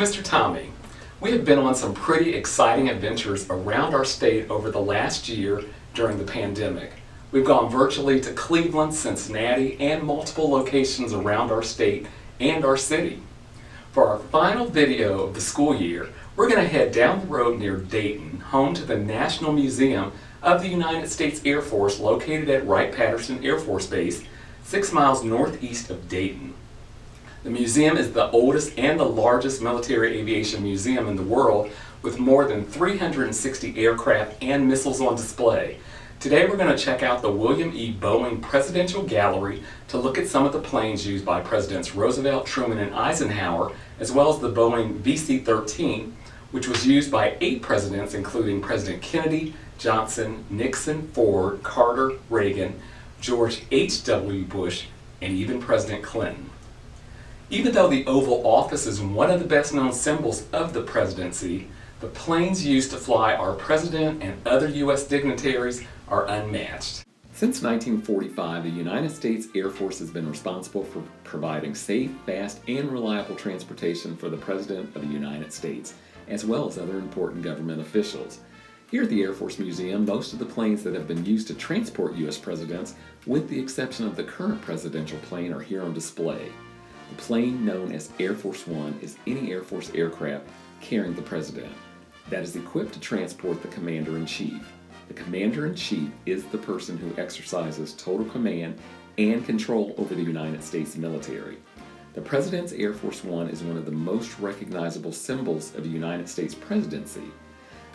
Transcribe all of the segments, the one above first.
Mr. Tommy. We have been on some pretty exciting adventures around our state over the last year during the pandemic. We've gone virtually to Cleveland, Cincinnati, and multiple locations around our state and our city. For our final video of the school year, we're going to head down the road near Dayton, home to the National Museum of the United States Air Force located at Wright-Patterson Air Force Base, 6 miles northeast of Dayton. The museum is the oldest and the largest military aviation museum in the world, with more than 360 aircraft and missiles on display. Today we're going to check out the William E. Boeing Presidential Gallery to look at some of the planes used by Presidents Roosevelt, Truman, and Eisenhower, as well as the Boeing VC-13, which was used by 8 presidents including President Kennedy, Johnson, Nixon, Ford, Carter, Reagan, George H.W. Bush, and even President Clinton. Even though the Oval Office is one of the best known symbols of the presidency, the planes used to fly our president and other U.S. dignitaries are unmatched. Since 1945, the United States Air Force has been responsible for providing safe, fast, and reliable transportation for the President of the United States, as well as other important government officials. Here at the Air Force Museum, most of the planes that have been used to transport U.S. presidents, with the exception of the current presidential plane, are here on display. The plane known as Air Force One is any Air Force aircraft carrying the president that is equipped to transport the Commander-in-Chief. The Commander-in-Chief is the person who exercises total command and control over the United States military. The President's Air Force One is one of the most recognizable symbols of the United States presidency.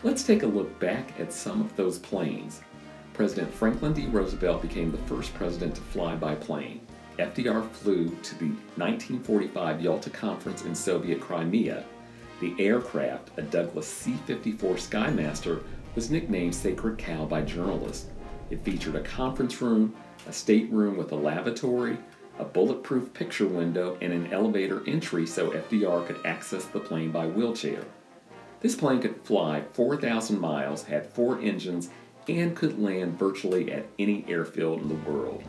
Let's take a look back at some of those planes. President Franklin D. Roosevelt became the first president to fly by plane. FDR flew to the 1945 Yalta Conference in Soviet Crimea. The aircraft, a Douglas C-54 Skymaster, was nicknamed Sacred Cow by journalists. It featured a conference room, a stateroom with a lavatory, a bulletproof picture window, and an elevator entry so FDR could access the plane by wheelchair. This plane could fly 4,000 miles, had 4 engines, and could land virtually at any airfield in the world.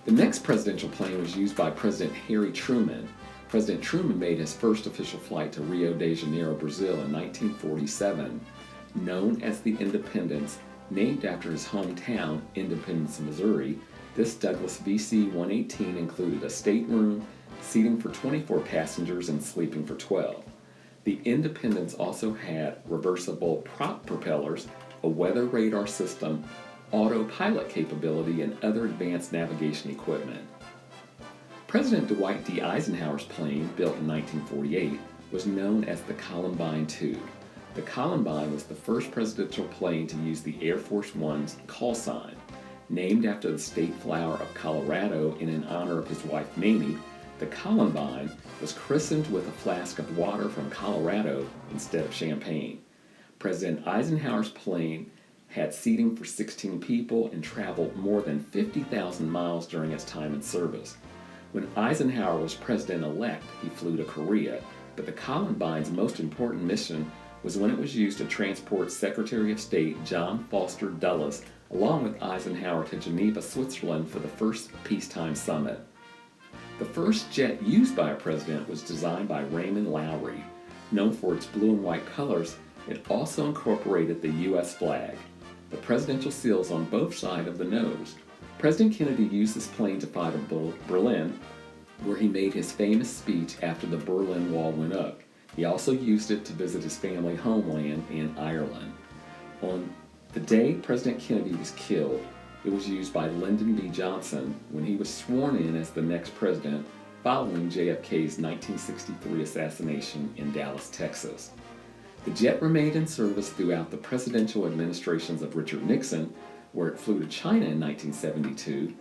The next presidential plane was used by President Harry Truman. President Truman made his first official flight to Rio de Janeiro, Brazil in 1947. Known as the Independence, named after his hometown, Independence, Missouri, this Douglas VC-118 included a stateroom, seating for 24 passengers, and sleeping for 12. The Independence also had reversible prop propellers, a weather radar system, autopilot capability, and other advanced navigation equipment. President Dwight D. Eisenhower's plane, built in 1948, was known as the Columbine II. The Columbine was the first presidential plane to use the Air Force One's call sign. Named after the state flower of Colorado and in honor of his wife Mamie, the Columbine was christened with a flask of water from Colorado instead of champagne. President Eisenhower's plane had seating for 16 people and traveled more than 50,000 miles during its time in service. When Eisenhower was president-elect, he flew to Korea, but the Columbine's most important mission was when it was used to transport Secretary of State John Foster Dulles along with Eisenhower to Geneva, Switzerland for the first peacetime summit. The first jet used by a president was designed by Raymond Lowry. Known for its blue and white colors, it also incorporated the U.S. flag. The presidential seals on both sides of the nose. President Kennedy used this plane to fly to Berlin, where he made his famous speech after the Berlin Wall went up. He also used it to visit his family homeland in Ireland. On the day President Kennedy was killed, it was used by Lyndon B. Johnson when he was sworn in as the next president following JFK's 1963 assassination in Dallas, Texas. The jet remained in service throughout the presidential administrations of Richard Nixon, where it flew to China in 1972,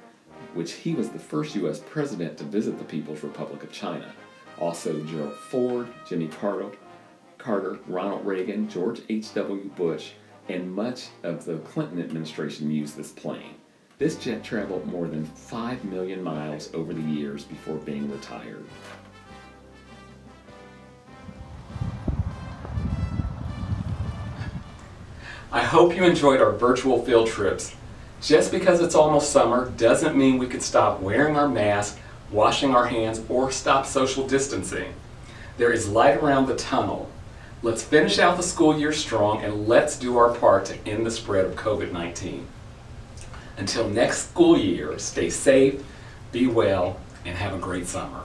which he was the first U.S. president to visit the People's Republic of China. Also, Gerald Ford, Jimmy Carter, Ronald Reagan, George H.W. Bush, and much of the Clinton administration used this plane. This jet traveled more than 5 million miles over the years before being retired. I hope you enjoyed our virtual field trips. Just because it's almost summer doesn't mean we could stop wearing our mask, washing our hands, or stop social distancing. There is light around the tunnel. Let's finish out the school year strong and let's do our part to end the spread of COVID-19. Until next school year, stay safe, be well, and have a great summer.